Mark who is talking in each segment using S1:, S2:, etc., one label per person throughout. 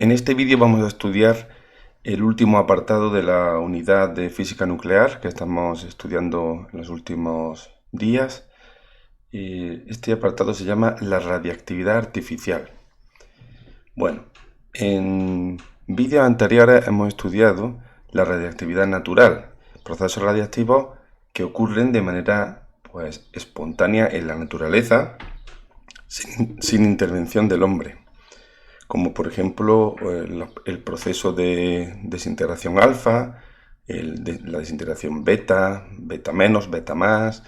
S1: En este vídeo vamos a estudiar el último apartado de la unidad de física nuclear que estamos estudiando en los últimos días. Este apartado se llama la radiactividad artificial. Bueno, en vídeos anteriores hemos estudiado la radiactividad natural, procesos radiactivos que ocurren de manera espontánea en la naturaleza sin intervención del hombre, como por ejemplo el proceso de desintegración alfa, la desintegración beta, beta menos, beta más,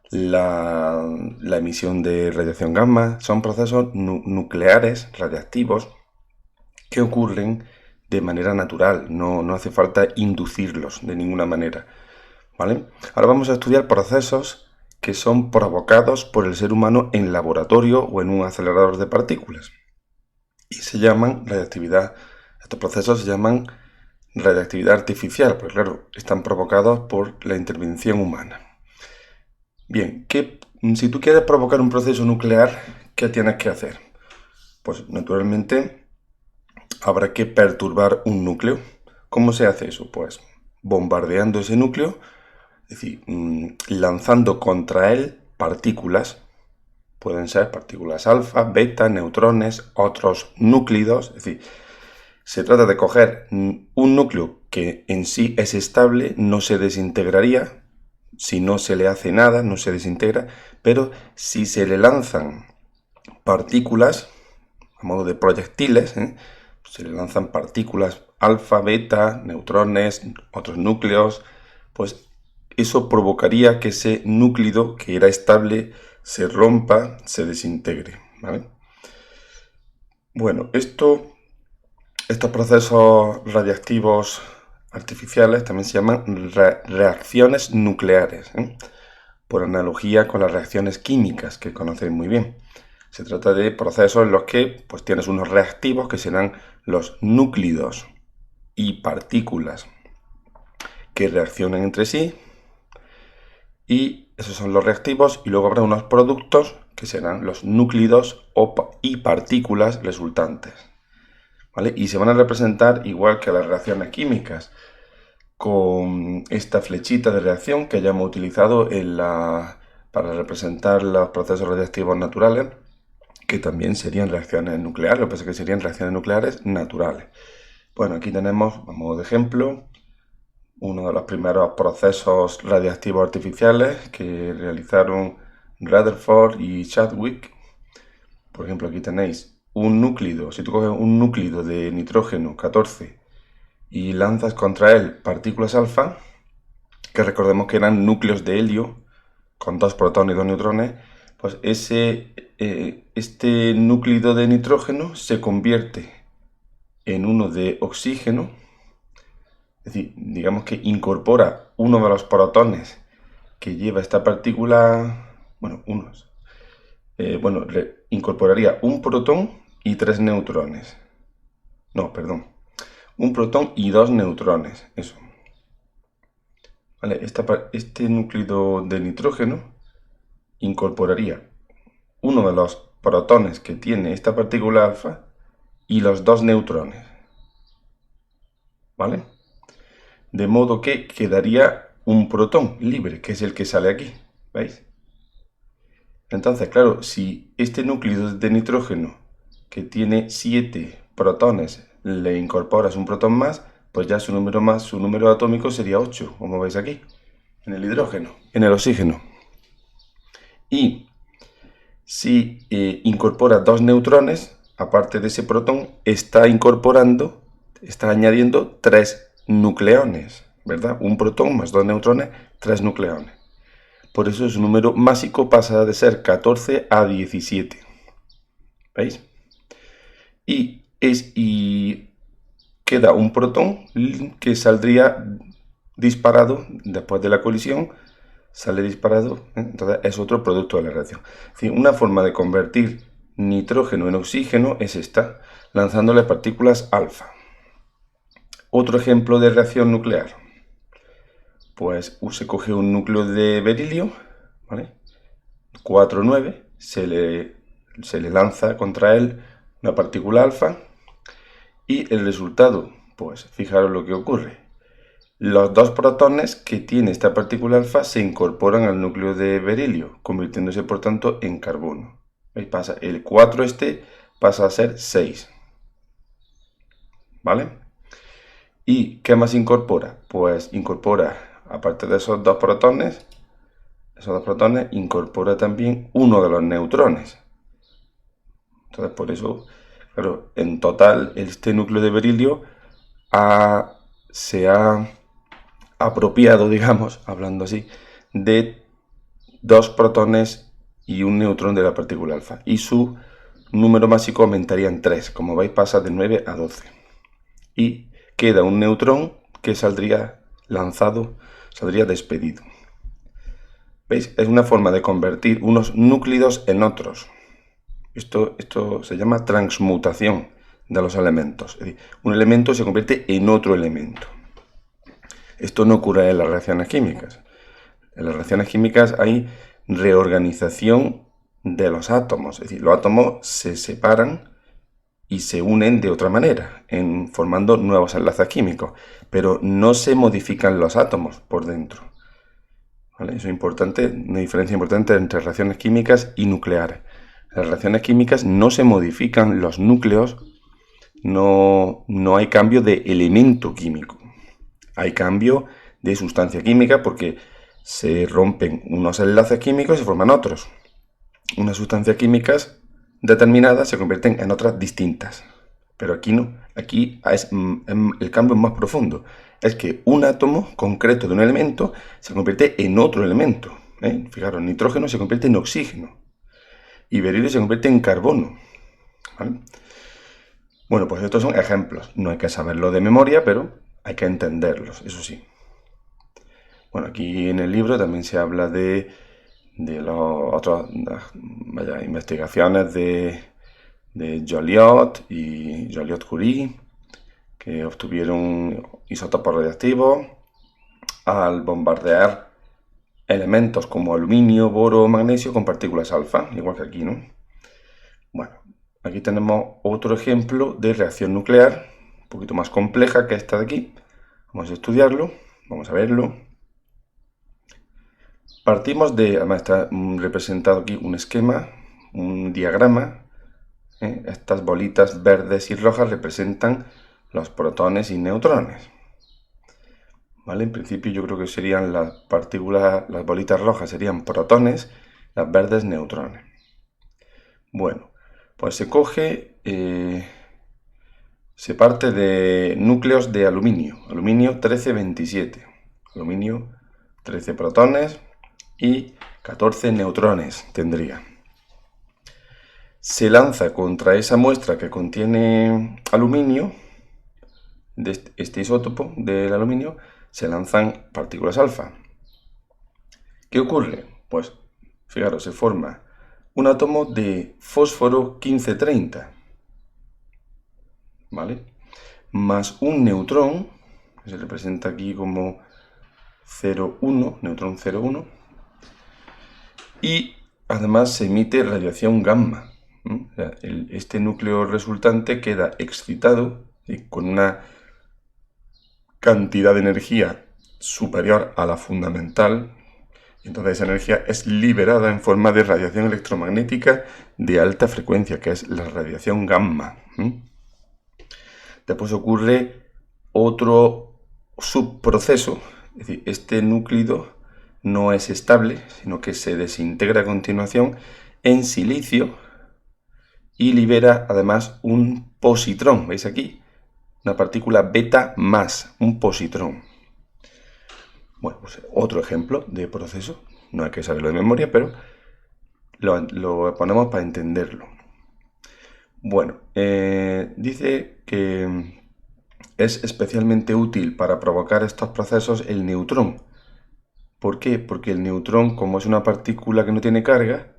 S1: la emisión de radiación gamma. Son procesos nucleares radiactivos que ocurren de manera natural, no hace falta inducirlos de ninguna manera, ¿vale? Ahora vamos a estudiar procesos que son provocados por el ser humano en laboratorio o en un acelerador de partículas. Y se llaman radiactividad. Estos procesos se llaman radiactividad artificial, porque claro, están provocados por la intervención humana. Bien, si tú quieres provocar un proceso nuclear, ¿qué tienes que hacer? Pues naturalmente habrá que perturbar un núcleo. ¿Cómo se hace eso? Pues bombardeando ese núcleo, es decir, lanzando contra él partículas. Pueden ser partículas alfa, beta, neutrones, otros núclidos. Es decir, se trata de coger un núcleo que en sí es estable, no se desintegraría, si no se le hace nada, no se desintegra, pero si se le lanzan partículas, a modo de proyectiles, se le lanzan partículas alfa, beta, neutrones, otros núcleos, pues eso provocaría que ese núclido que era estable se rompa, se desintegre, ¿vale? Bueno, estos procesos radiactivos artificiales también se llaman reacciones nucleares, por analogía con las reacciones químicas que conocéis muy bien. Se trata de procesos en los que pues, tienes unos reactivos que serán los núclidos y partículas que reaccionan entre sí, y esos son los reactivos, y luego habrá unos productos que serán los núclidos y partículas resultantes, ¿vale? Y se van a representar igual que las reacciones químicas, con esta flechita de reacción que ya hemos utilizado para representar los procesos radiactivos naturales, que también serían reacciones nucleares, lo que pasa es que serían reacciones nucleares naturales. Bueno, aquí tenemos, a modo de ejemplo, uno de los primeros procesos radiactivos artificiales que realizaron Rutherford y Chadwick. Por ejemplo, aquí tenéis un núclido. Si tú coges un núclido de nitrógeno 14 y lanzas contra él partículas alfa, que recordemos que eran núcleos de helio con 2 protones y 2 neutrones, pues este núclido de nitrógeno se convierte en uno de oxígeno. Es decir, digamos que incorpora uno de los protones que lleva esta partícula, incorporaría un protón y 3 neutrones. No, perdón, un protón y 2 neutrones, eso. Vale, este núcleo de nitrógeno incorporaría uno de los protones que tiene esta partícula alfa y los 2 neutrones, ¿vale? De modo que quedaría un protón libre, que es el que sale aquí, ¿veis? Entonces, claro, si este núcleo de nitrógeno que tiene 7 protones le incorporas un protón más, pues ya su número atómico sería 8, como veis aquí, en el hidrógeno, en el oxígeno. Y si incorpora 2 neutrones, aparte de ese protón, está añadiendo 3 nucleones, ¿verdad? Un protón más 2 neutrones, 3 nucleones. Por eso su número másico pasa de ser 14 a 17. ¿Veis? Y queda un protón que saldría disparado después de la colisión, sale disparado, entonces es otro producto de la reacción. Es decir, una forma de convertir nitrógeno en oxígeno es esta, lanzándole partículas alfa. Otro ejemplo de reacción nuclear, pues se coge un núcleo de berilio, ¿vale? 4,9, se le lanza contra él una partícula alfa Y el resultado, pues fijaros lo que ocurre. Los dos protones que tiene esta partícula alfa se incorporan al núcleo de berilio, convirtiéndose por tanto en carbono. ¿Veis? Pasa el 4 pasa a ser 6. ¿Vale? ¿Y qué más incorpora? Pues incorpora, aparte de esos dos protones, incorpora también uno de los neutrones. Entonces, por eso, claro, en total, este núcleo de berilio se ha apropiado, digamos, hablando así, de dos protones y un neutrón de la partícula alfa. Y su número másico aumentaría en 3. Como veis, pasa de 9 a 12. Y queda un neutrón que saldría lanzado, saldría despedido. ¿Veis? Es una forma de convertir unos núclidos en otros. Esto se llama transmutación de los elementos. Es decir, un elemento se convierte en otro elemento. Esto no ocurre en las reacciones químicas. En las reacciones químicas hay reorganización de los átomos. Es decir, los átomos se separan y se unen de otra manera, formando nuevos enlaces químicos. Pero no se modifican los átomos por dentro. ¿Vale? Eso es importante, una diferencia importante entre reacciones químicas y nucleares. En las reacciones químicas no se modifican los núcleos, no hay cambio de elemento químico. Hay cambio de sustancia química porque se rompen unos enlaces químicos y se forman otros. Unas sustancias químicas determinadas se convierten en otras distintas. Pero aquí no. Aquí el cambio es más profundo. Es que un átomo concreto de un elemento se convierte en otro elemento. Fijaros, nitrógeno se convierte en oxígeno. Y berilio se convierte en carbono. ¿Vale? Bueno, pues estos son ejemplos. No hay que saberlo de memoria, pero hay que entenderlos, eso sí. Bueno, aquí en el libro también se habla de las investigaciones de Joliot y Joliot-Curie, que obtuvieron isótopos radiactivos al bombardear elementos como aluminio, boro o magnesio con partículas alfa, igual que aquí, ¿no? Bueno, aquí tenemos otro ejemplo de reacción nuclear, un poquito más compleja que esta de aquí. Vamos a estudiarlo, vamos a verlo. Partimos además está representado aquí un esquema, un diagrama. Estas bolitas verdes y rojas representan los protones y neutrones. ¿Vale? En principio yo creo que serían las partículas, las bolitas rojas serían protones, las verdes neutrones. Bueno, pues se parte de núcleos de aluminio, aluminio 1327, aluminio 13 protones y 14 neutrones tendría. Se lanza contra esa muestra que contiene aluminio, de este isótopo del aluminio, se lanzan partículas alfa. ¿Qué ocurre? Pues, fijaros, se forma un átomo de fósforo 1530, ¿vale? Más un neutrón, que se representa aquí como 0,1, neutrón 0,1, y además se emite radiación gamma. O sea, este núcleo resultante queda excitado y con una cantidad de energía superior a la fundamental, y entonces esa energía es liberada en forma de radiación electromagnética de alta frecuencia, que es la radiación gamma. Después ocurre otro subproceso, es decir, este núcleo no es estable, sino que se desintegra a continuación en silicio y libera además un positrón. ¿Veis aquí? Una partícula beta más, un positrón. Bueno, pues otro ejemplo de proceso. No hay que saberlo de memoria, pero lo ponemos para entenderlo. Bueno, dice que es especialmente útil para provocar estos procesos el neutrón. ¿Por qué? Porque el neutrón, como es una partícula que no tiene carga,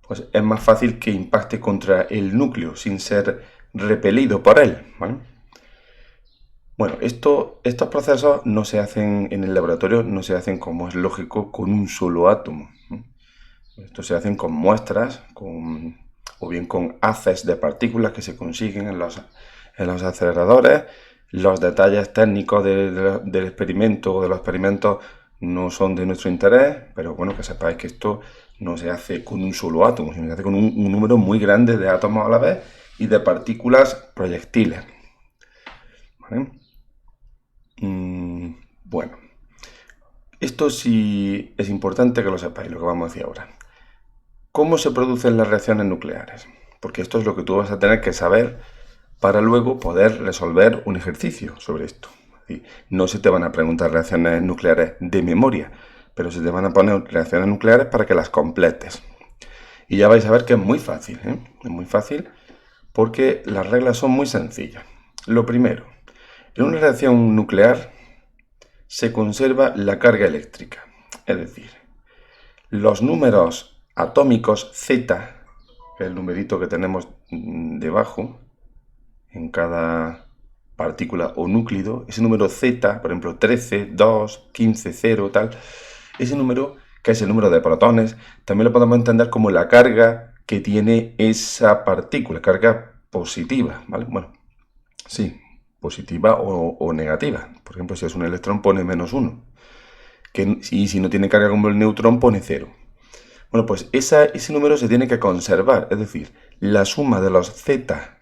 S1: pues es más fácil que impacte contra el núcleo sin ser repelido por él, ¿vale? Bueno, estos procesos no se hacen en el laboratorio, no se hacen, como es lógico, con un solo átomo. Esto se hacen con muestras, o bien con haces de partículas que se consiguen en en los aceleradores. Los detalles técnicos del experimento o de los experimentos no son de nuestro interés, pero bueno, que sepáis que esto no se hace con un solo átomo, sino que se hace con un número muy grande de átomos a la vez y de partículas proyectiles. ¿Vale? Bueno, esto sí es importante que lo sepáis, lo que vamos a decir ahora. ¿Cómo se producen las reacciones nucleares? Porque esto es lo que tú vas a tener que saber para luego poder resolver un ejercicio sobre esto. No se te van a preguntar reacciones nucleares de memoria, pero se te van a poner reacciones nucleares para que las completes. Y ya vais a ver que es muy fácil, ¿eh? Es muy fácil porque las reglas son muy sencillas. Lo primero, en una reacción nuclear se conserva la carga eléctrica, es decir, los números atómicos Z, el numerito que tenemos debajo, en cada partícula o núcleo, ese número Z, por ejemplo 13, 2, 15, 0, tal, ese número, que es el número de protones, también lo podemos entender como la carga que tiene esa partícula, carga positiva, ¿vale? Bueno, sí, positiva o negativa. Por ejemplo, si es un electrón pone -1, y si no tiene carga como el neutrón pone 0. Bueno, pues ese número se tiene que conservar, es decir, la suma de los Z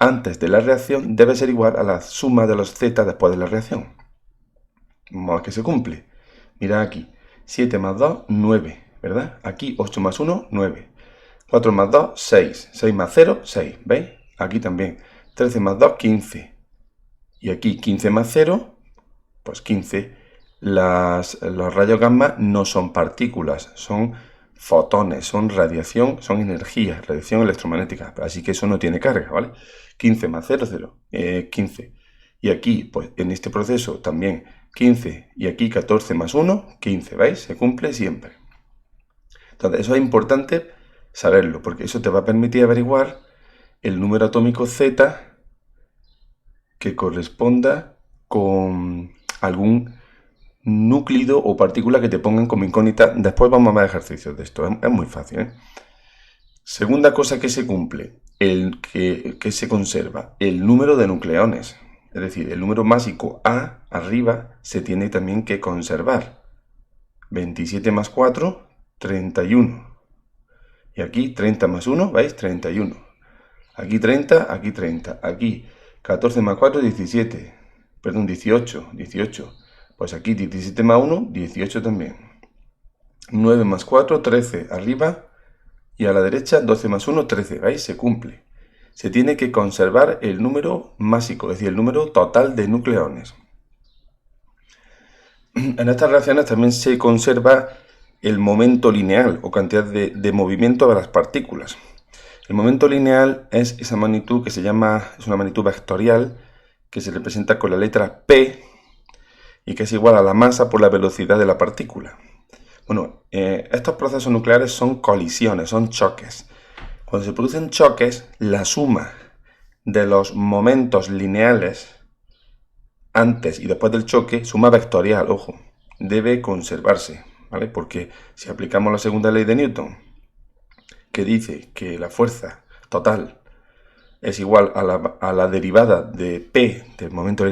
S1: antes de la reacción debe ser igual a la suma de los Z después de la reacción. Vamos a ver que se cumple. Mirad aquí, 7 más 2, 9, ¿verdad? Aquí 8 más 1, 9. 4 más 2, 6. 6 más 0, 6, ¿veis? Aquí también. 13 más 2, 15. Y aquí 15 más 0, pues 15. Los rayos gamma no son partículas, son fotones, son radiación, son energía, radiación electromagnética. Así que eso no tiene carga, ¿vale? 15 más 0, 0, 15. Y aquí, pues en este proceso también 15. Y aquí 14 más 1, 15, ¿veis? Se cumple siempre. Entonces, eso es importante saberlo, porque eso te va a permitir averiguar el número atómico Z que corresponda con algún núcleo o partícula que te pongan como incógnita. Después vamos a ver ejercicios de esto, es muy fácil, ¿eh? Segunda cosa que se cumple, que se conserva, el número de nucleones. Es decir, el número másico A arriba se tiene también que conservar. 27 más 4, 31. Y aquí 30 más 1, ¿veis? 31. Aquí 30, aquí 30. Aquí 14 más 4, 17. Perdón, 18. 18. Pues aquí 17 más 1, 18 también. 9 más 4, 13. Arriba y a la derecha 12 más 1, 13. ¿Veis? Se cumple. Se tiene que conservar el número másico, es decir, el número total de nucleones. En estas reacciones también se conserva el momento lineal o cantidad de movimiento de las partículas. El momento lineal es esa magnitud que es una magnitud vectorial que se representa con la letra P y que es igual a la masa por la velocidad de la partícula. Bueno, estos procesos nucleares son colisiones, son choques. Cuando se producen choques, la suma de los momentos lineales antes y después del choque, suma vectorial, ojo, debe conservarse, ¿vale? Porque si aplicamos la segunda ley de Newton, que dice que la fuerza total es igual a la derivada de P del momento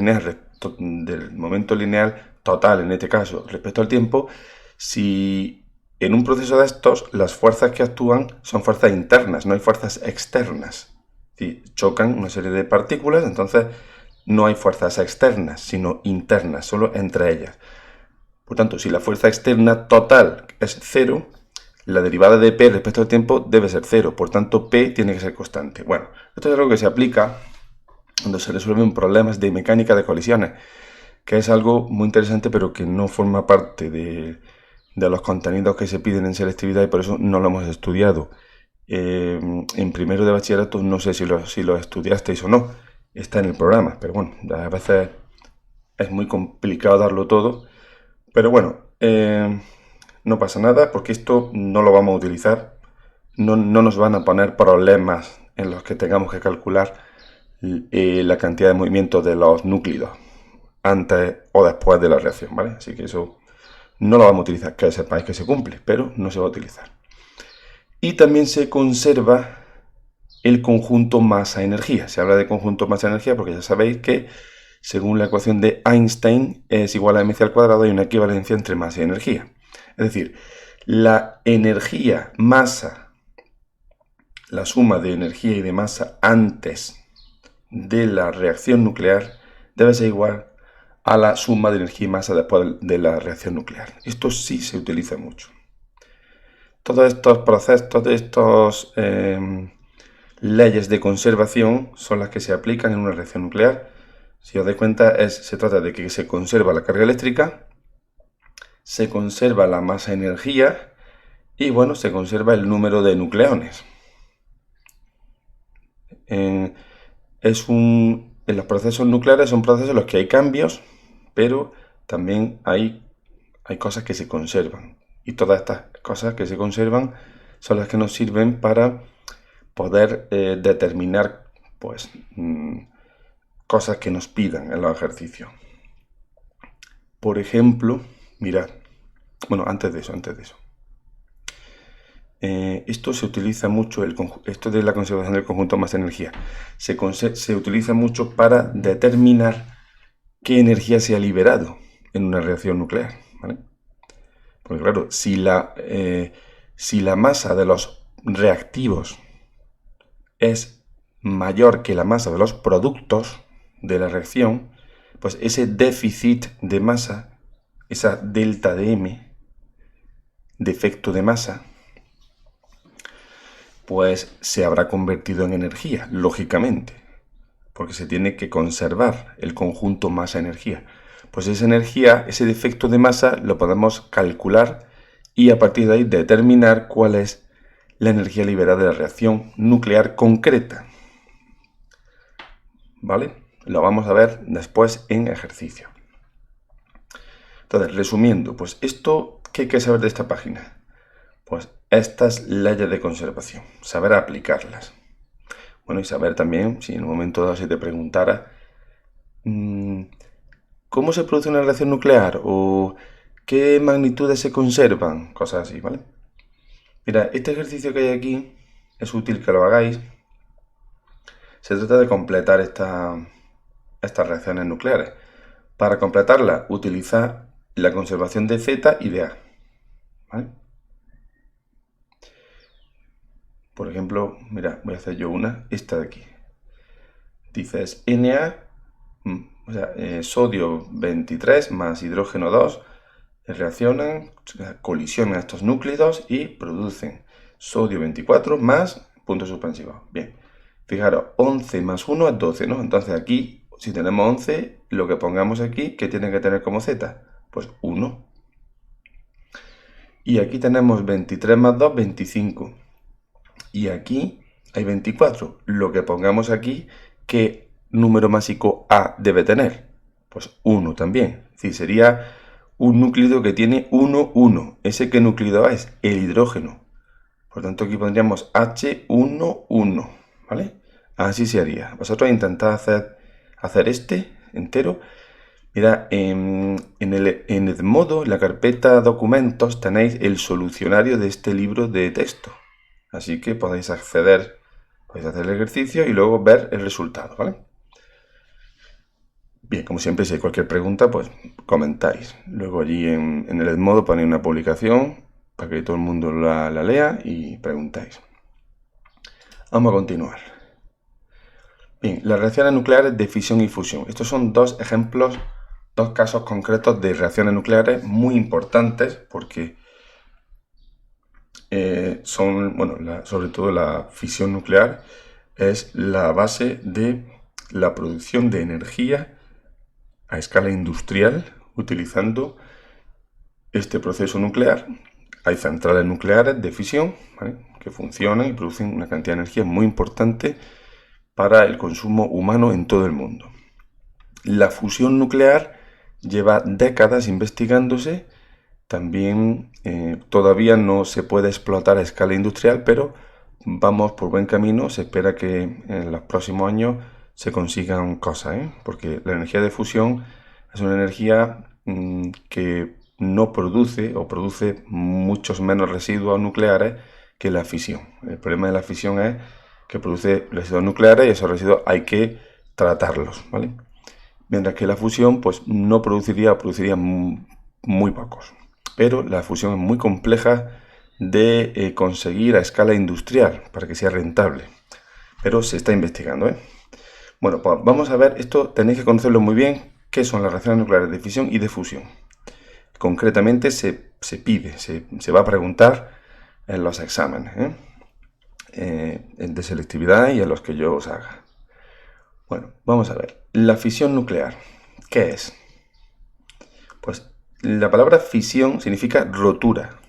S1: lineal total, en este caso, respecto al tiempo, si en un proceso de estos las fuerzas que actúan son fuerzas internas, no hay fuerzas externas. Si chocan una serie de partículas, entonces no hay fuerzas externas, sino internas, solo entre ellas. Por tanto, si la fuerza externa total es 0, la derivada de P respecto al tiempo debe ser 0. Por tanto, P tiene que ser constante. Bueno, esto es algo que se aplica cuando se resuelven problemas de mecánica de colisiones, que es algo muy interesante, pero que no forma parte de los contenidos que se piden en selectividad y por eso no lo hemos estudiado. En primero de bachillerato no sé si lo estudiasteis o no, está en el programa, pero bueno, a veces es muy complicado darlo todo, pero bueno, no pasa nada porque esto no lo vamos a utilizar, no nos van a poner problemas en los que tengamos que calcular la cantidad de movimiento de los núcleos antes o después de la reacción, ¿vale? Así que eso no lo vamos a utilizar, que sepáis que se cumple, pero no se va a utilizar. Y también se conserva el conjunto masa-energía. Se habla de conjunto masa-energía porque ya sabéis que según la ecuación de Einstein es igual a mc al cuadrado y una equivalencia entre masa y energía. Es decir, la energía masa, la suma de energía y de masa antes de la reacción nuclear debe ser igual a la suma de energía y masa después de la reacción nuclear. Esto sí se utiliza mucho. Todos estos procesos, todos estos leyes de conservación son las que se aplican en una reacción nuclear. Si os dais cuenta, se trata de que se conserva la carga eléctrica, se conserva la masa-energía y, bueno, se conserva el número de nucleones. En los procesos nucleares son procesos en los que hay cambios, pero también hay cosas que se conservan. Y todas estas cosas que se conservan son las que nos sirven para poder determinar pues, cosas que nos pidan en los ejercicios. Por ejemplo, mirad, bueno, antes de eso. Esto se utiliza mucho, esto de la conservación del conjunto masa-energía, se utiliza mucho para determinar qué energía se ha liberado en una reacción nuclear, ¿vale? Porque claro, si la masa de los reactivos es mayor que la masa de los productos de la reacción, pues ese déficit de masa, esa delta de M, defecto de masa, pues se habrá convertido en energía, lógicamente, porque se tiene que conservar el conjunto masa-energía. Pues esa energía, ese defecto de masa, lo podemos calcular y a partir de ahí determinar cuál es la energía liberada de la reacción nuclear concreta. ¿Vale? Lo vamos a ver después en ejercicio. Entonces, resumiendo, pues esto, ¿qué hay que saber de esta página? Pues estas leyes de conservación, saber aplicarlas. Bueno, y saber también, si en un momento dado se te preguntara ¿cómo se produce una reacción nuclear? ¿O qué magnitudes se conservan? Cosas así, ¿vale? Mira, este ejercicio que hay aquí es útil que lo hagáis. Se trata de completar estas reacciones nucleares. Para completarla, utiliza la conservación de Z y de A, ¿vale? Por ejemplo, mira, voy a hacer yo esta de aquí. Dices Na, o sea, sodio 23 más hidrógeno 2 reaccionan, colisionan estos núclidos y producen sodio 24 más puntos suspensivos. Bien, fijaros, 11 más 1 es 12, ¿no? Entonces aquí, si tenemos 11, lo que pongamos aquí, ¿qué tiene que tener como Z? Pues 1. Y aquí tenemos 23 más 2, 25. Y aquí hay 24. Lo que pongamos aquí, ¿qué número másico A debe tener? Pues 1 también. Es decir, sería un núclido que tiene 1, 1. ¿Ese qué núclido es? El hidrógeno. Por tanto, aquí pondríamos H1, 1. ¿Vale? Así se haría. Vosotros intentad hacer este entero. Mira, en Edmodo, en la carpeta documentos, tenéis el solucionario de este libro de texto. Así que podéis acceder, podéis hacer el ejercicio y luego ver el resultado, ¿vale? Bien, como siempre, si hay cualquier pregunta, pues comentáis. Luego allí en el Edmodo ponéis una publicación para que todo el mundo la lea y preguntáis. Vamos a continuar. Bien, las reacciones nucleares de fisión y fusión. Estos son dos ejemplos, dos casos concretos de reacciones nucleares muy importantes porque son, bueno, sobre todo la fisión nuclear es la base de la producción de energía a escala industrial utilizando este proceso nuclear. Hay centrales nucleares de fisión, ¿vale?, que funcionan y producen una cantidad de energía muy importante para el consumo humano en todo el mundo. La fusión nuclear lleva décadas investigándose. También todavía no se puede explotar a escala industrial, pero vamos por buen camino. Se espera que en los próximos años se consigan cosas, porque la energía de fusión es una energía que no produce o produce muchos menos residuos nucleares que la fisión. El problema de la fisión es que produce residuos nucleares y esos residuos hay que tratarlos, ¿vale? Mientras que la fusión pues no produciría o produciría muy pocos. Pero la fusión es muy compleja de conseguir a escala industrial para que sea rentable. Pero se está investigando, ¿eh? Bueno, pues vamos a ver, esto tenéis que conocerlo muy bien, qué son las reacciones nucleares de fisión y de fusión. Concretamente se va a preguntar en los exámenes, de selectividad y en los que yo os haga. Bueno, vamos a ver. La fisión nuclear, ¿qué es? Pues la palabra fisión significa rotura,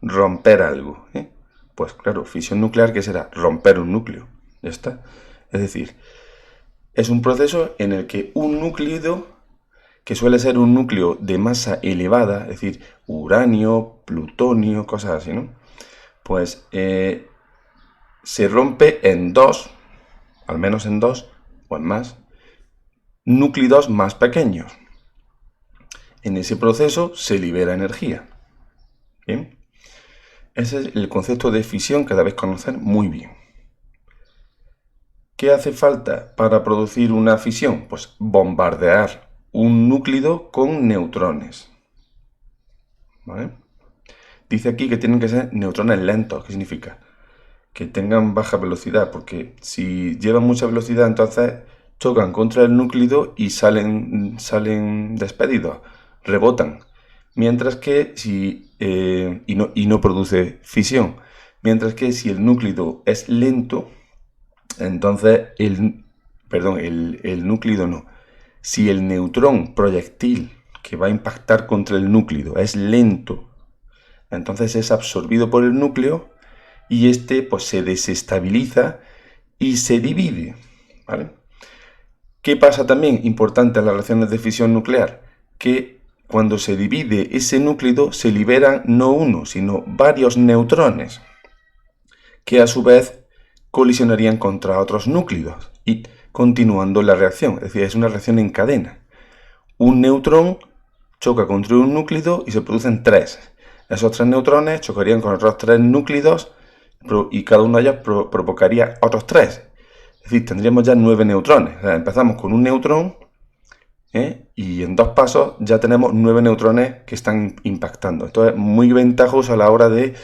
S1: romper algo, ¿eh? Pues claro, fisión nuclear, ¿qué será? Romper un núcleo, ya está. Es decir, es un proceso en el que un núcleo, que suele ser un núcleo de masa elevada, es decir, uranio, plutonio, cosas así, ¿no? Pues se rompe en dos, al menos en dos, o en más, núcleos más pequeños. En ese proceso se libera energía. ¿Bien? Ese es el concepto de fisión que debéis conocer muy bien. ¿Qué hace falta para producir una fisión? Pues bombardear un núcleo con neutrones. ¿Vale? Dice aquí que tienen que ser neutrones lentos. ¿Qué significa? Que tengan baja velocidad, porque si llevan mucha velocidad, entonces chocan contra el núcleo y salen despedidos, rebotan. Mientras que si y no produce fisión. Mientras que si el núcleo es lento, entonces el núcleo no. Si el neutrón proyectil que va a impactar contra el núcleo es lento, entonces es absorbido por el núcleo y este pues se desestabiliza y se divide, ¿vale? ¿Qué pasa también? Importante en las reacciones de fisión nuclear, que cuando se divide ese núcleo se liberan no uno, sino varios neutrones, que a su vez colisionarían contra otros núcleos y continuando la reacción, es decir, es una reacción en cadena. Un neutrón choca contra un núcleo y se producen tres. Esos tres neutrones chocarían con otros tres núcleos y cada uno de ellos provocaría otros tres. Es decir, tendríamos ya 9 neutrones. O sea, empezamos con un neutrón y en 2 pasos ya tenemos 9 neutrones que están impactando. Esto es muy ventajoso a la hora de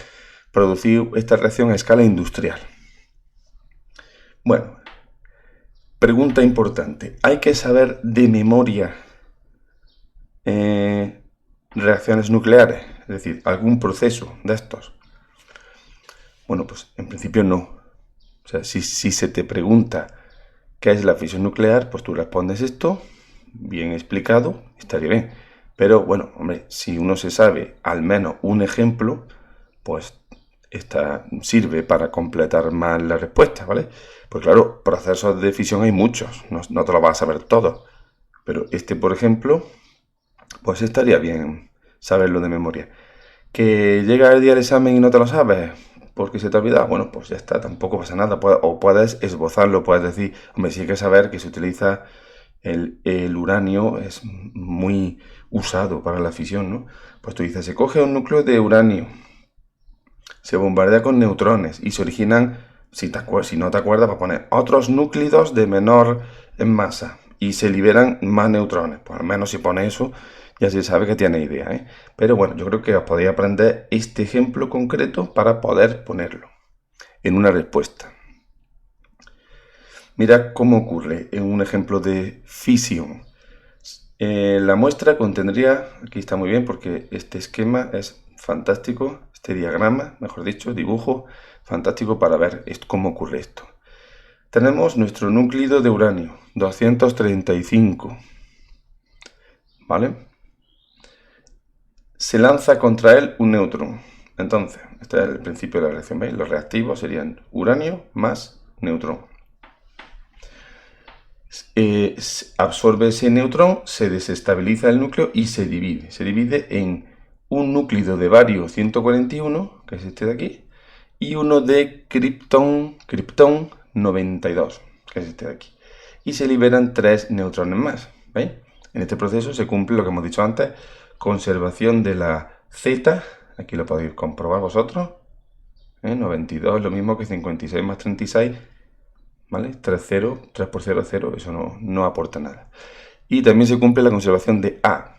S1: producir esta reacción a escala industrial. Bueno, pregunta importante. ¿Hay que saber de memoria reacciones nucleares? Es decir, algún proceso de estos. Bueno, pues en principio no. O sea, si se te pregunta qué es la fisión nuclear, pues tú respondes esto, bien explicado, estaría bien. Pero bueno, hombre, si uno se sabe al menos un ejemplo, pues sirve para completar más la respuesta, ¿vale? Pues claro, procesos de fisión hay muchos, no te lo vas a saber todo. Pero este, por ejemplo, pues estaría bien saberlo de memoria. ¿Que llega el día del examen y no te lo sabes porque se te ha olvidado? Bueno, pues ya está, tampoco pasa nada. O puedes esbozarlo, puedes decir, hombre, sí hay que saber que se utiliza el uranio, es muy usado para la fisión, ¿no? Pues tú dices, se coge un núcleo de uranio, se bombardea con neutrones y se originan, si no te acuerdas, vas a poner otros núcleos de menor en masa y se liberan más neutrones. Pues al menos si pone eso, ya se sabe que tiene idea, ¿eh? Pero bueno, yo creo que os podéis aprender este ejemplo concreto para poder ponerlo en una respuesta. Mira cómo ocurre en un ejemplo de fisión. La muestra contendría, aquí está muy bien porque este esquema es fantástico, este diagrama, mejor dicho, dibujo, fantástico para ver cómo ocurre esto. Tenemos nuestro núcleo de uranio, 235, ¿vale? Se lanza contra él un neutrón. Entonces, este es el principio de la reacción, ¿veis? Los reactivos serían uranio más neutrón. Absorbe ese neutrón, se desestabiliza el núcleo y se divide. Se divide en un núcleo de bario 141, que es este de aquí, y uno de criptón 92, que es este de aquí. Y se liberan 3 neutrones más. ¿Veis? En este proceso se cumple lo que hemos dicho antes, conservación de la Z, aquí lo podéis comprobar vosotros, 92 es lo mismo que 56 más 36, ¿vale? 3, 0, 3 por 0, 0, eso no aporta nada. Y también se cumple la conservación de A.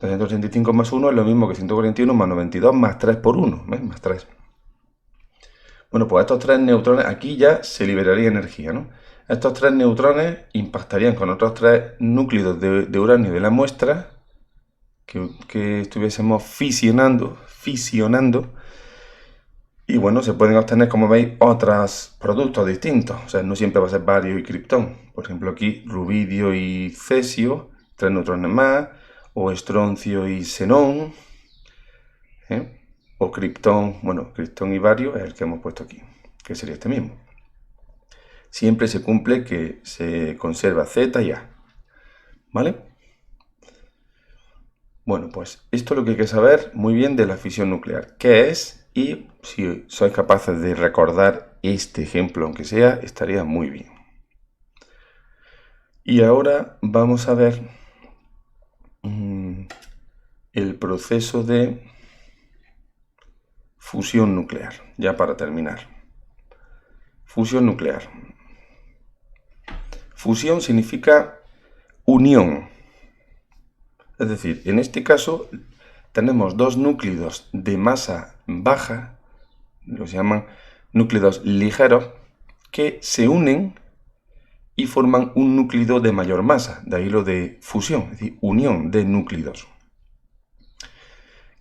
S1: 285 más 1 es lo mismo que 141 más 92 más 3 por 1, más 3. Bueno, pues estos 3 neutrones, aquí ya se liberaría energía, ¿no? Estos 3 neutrones impactarían con otros 3 núclidos de uranio de la muestra que estuviésemos fisionando. Y bueno, se pueden obtener, como veis, otros productos distintos. O sea, no siempre va a ser bario y criptón. Por ejemplo, aquí rubidio y cesio, 3 neutrones más, o estroncio y xenón, o criptón, bueno, criptón y bario es el que hemos puesto aquí, que sería este mismo. Siempre se cumple que se conserva Z y A, ¿vale? Bueno, pues esto es lo que hay que saber muy bien de la fisión nuclear. ¿Qué es? Y si sois capaces de recordar este ejemplo, aunque sea, estaría muy bien. Y ahora vamos a ver el proceso de fusión nuclear, ya para terminar. Fusión nuclear. Fusión significa unión. Es decir, en este caso tenemos dos núclidos de masa baja, los llaman núclidos ligeros, que se unen y forman un núclido de mayor masa, de ahí lo de fusión, es decir, unión de núclidos.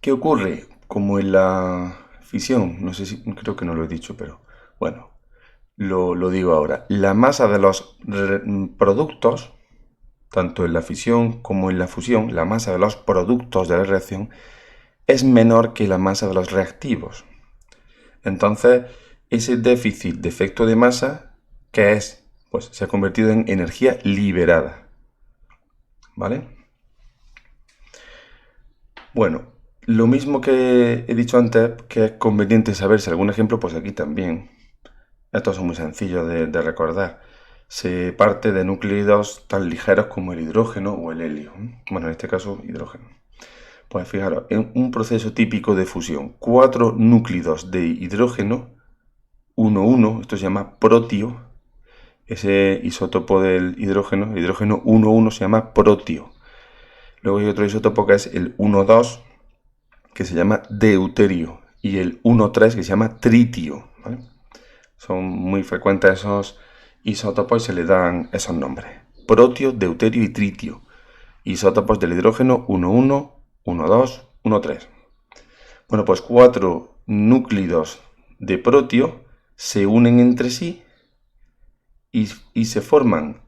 S1: ¿Qué ocurre? Como en la fisión, no sé si, creo que no lo he dicho, pero bueno, lo digo ahora. La masa de los productos, tanto en la fisión como en la fusión, la masa de los productos de la reacción es menor que la masa de los reactivos. Entonces, ese déficit de efecto de masa, ¿qué es? Pues se ha convertido en energía liberada. ¿Vale? Bueno, lo mismo que he dicho antes, que es conveniente saber si algún ejemplo, pues aquí también. Estos son muy sencillos de recordar. Se parte de núcleos tan ligeros como el hidrógeno o el helio. Bueno, en este caso, hidrógeno. Pues fijaros, en un proceso típico de fusión, 4 núcleos de hidrógeno, 1,1, esto se llama protio. Ese isótopo del hidrógeno, el hidrógeno 1,1 se llama protio. Luego hay otro isótopo que es el 1,2, que se llama deuterio, y el 1,3 que se llama tritio, ¿vale? Son muy frecuentes esos isótopos y se le dan esos nombres. Protio, deuterio y tritio. Isótopos del hidrógeno 1,1, 1,2, 1,3. Bueno, pues 4 núcleos de protio se unen entre sí y se forma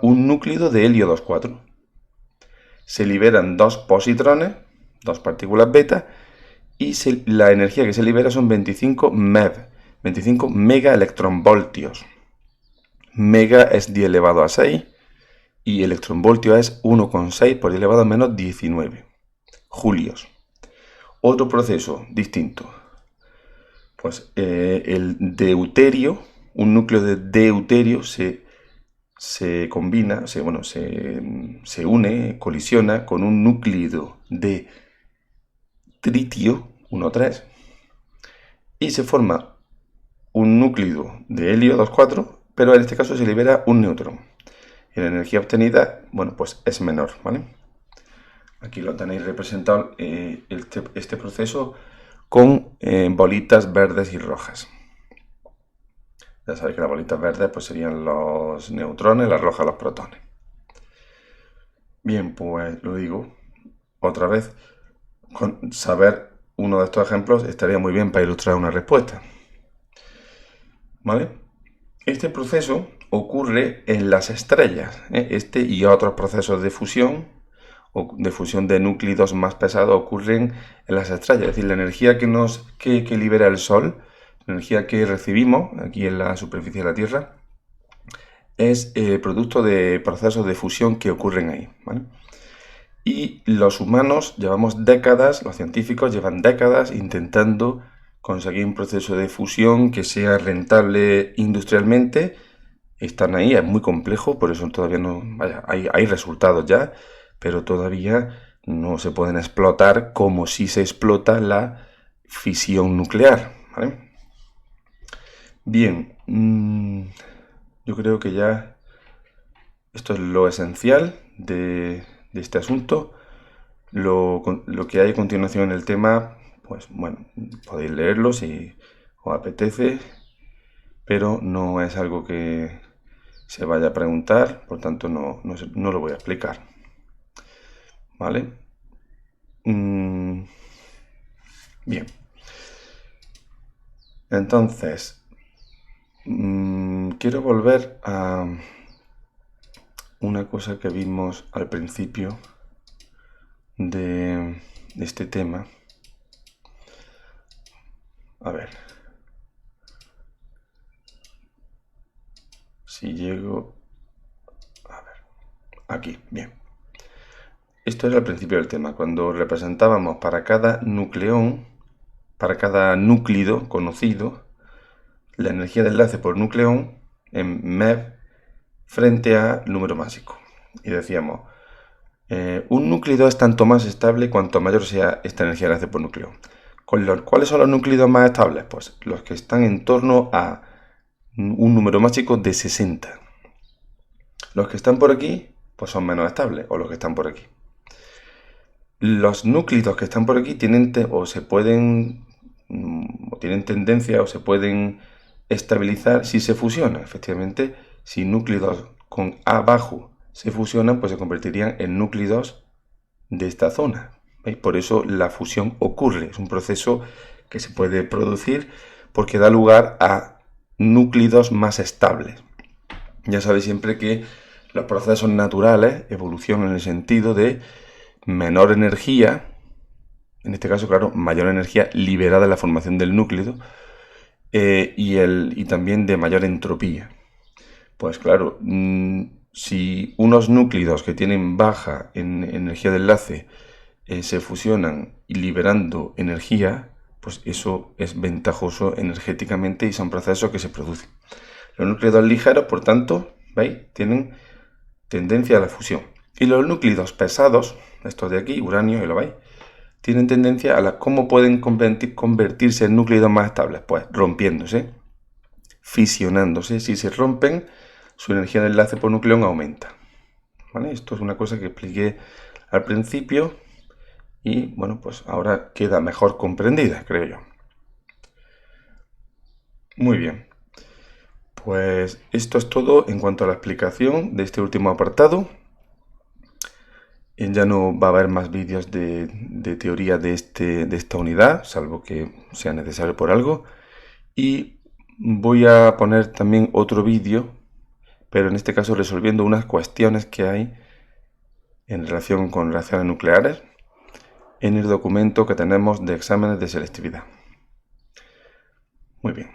S1: un núcleo de helio 2,4. Se liberan 2 positrones, 2 partículas beta, y la energía que se libera son 25 MeV, 25 megaelectronvoltios. Mega es 10 elevado a 6 y electronvoltio es 1,6 por 10 elevado a menos 19 julios. Otro proceso distinto, pues el deuterio, un núcleo de deuterio se combina, se une, colisiona con un núcleo de tritio, 1,3, y se forma un núcleo de helio 2,4, pero en este caso se libera un neutrón. Y la energía obtenida, bueno, pues es menor, ¿vale? Aquí lo tenéis representado este proceso con bolitas verdes y rojas. Ya sabéis que las bolitas verdes pues serían los neutrones, las rojas los protones. Bien, pues lo digo otra vez, con saber uno de estos ejemplos estaría muy bien para ilustrar una respuesta. ¿Vale? Este proceso ocurre en las estrellas. Este y otros procesos de fusión o de fusión de núcleos más pesados ocurren en las estrellas. Es decir, la energía que libera el Sol, la energía que recibimos aquí en la superficie de la Tierra, es producto de procesos de fusión que ocurren ahí, ¿vale? Y los humanos llevamos décadas, los científicos llevan décadas intentando conseguir un proceso de fusión que sea rentable industrialmente. Están ahí, es muy complejo, por eso todavía no... Vaya, hay resultados ya, pero todavía no se pueden explotar como si se explota la fisión nuclear, ¿vale? Bien, yo creo que ya esto es lo esencial de este asunto. Lo que hay a continuación en el tema, pues bueno, podéis leerlo si os apetece, pero no es algo que se vaya a preguntar, por tanto no lo voy a explicar. ¿Vale? Bien. Entonces, quiero volver a una cosa que vimos al principio de este tema. A ver. Si llego... A ver. Aquí, bien. Esto era el principio del tema, cuando representábamos para cada nucleón, para cada núclido conocido, la energía de enlace por nucleón en MeV frente a número másico. Y decíamos, un núclido es tanto más estable cuanto mayor sea esta energía de enlace por núcleo. ¿Cuáles son los núclidos más estables? Pues los que están en torno a un número másico de 60. Los que están por aquí, pues son menos estables, o los que están por aquí. Los núclidos que están por aquí tienen o tienen tendencia o se pueden estabilizar si se fusionan. Efectivamente, si núclidos con A bajo se fusionan, pues se convertirían en núclidos de esta zona. ¿Veis? Por eso la fusión ocurre. Es un proceso que se puede producir porque da lugar a núclidos más estables. Ya sabéis siempre que los procesos naturales evolucionan en el sentido de menor energía, en este caso, claro, mayor energía liberada en la formación del núcleo y también de mayor entropía. Pues claro, si unos núcleos que tienen baja en energía de enlace se fusionan y liberando energía, pues eso es ventajoso energéticamente y son procesos que se producen. Los núcleos ligeros, por tanto, ¿veis? Tienen tendencia a la fusión. Y los núcleos pesados, estos de aquí, uranio, y lo veis, tienen tendencia a cómo pueden convertirse en núcleos más estables. Pues rompiéndose, fisionándose. Si se rompen, su energía de enlace por nucleón aumenta. ¿Vale? Esto es una cosa que expliqué al principio y bueno, pues ahora queda mejor comprendida, creo yo. Muy bien. Pues esto es todo en cuanto a la explicación de este último apartado. Ya no va a haber más vídeos de teoría de esta unidad, salvo que sea necesario por algo. Y voy a poner también otro vídeo, pero en este caso resolviendo unas cuestiones que hay en relación con reacciones nucleares en el documento que tenemos de exámenes de selectividad. Muy bien.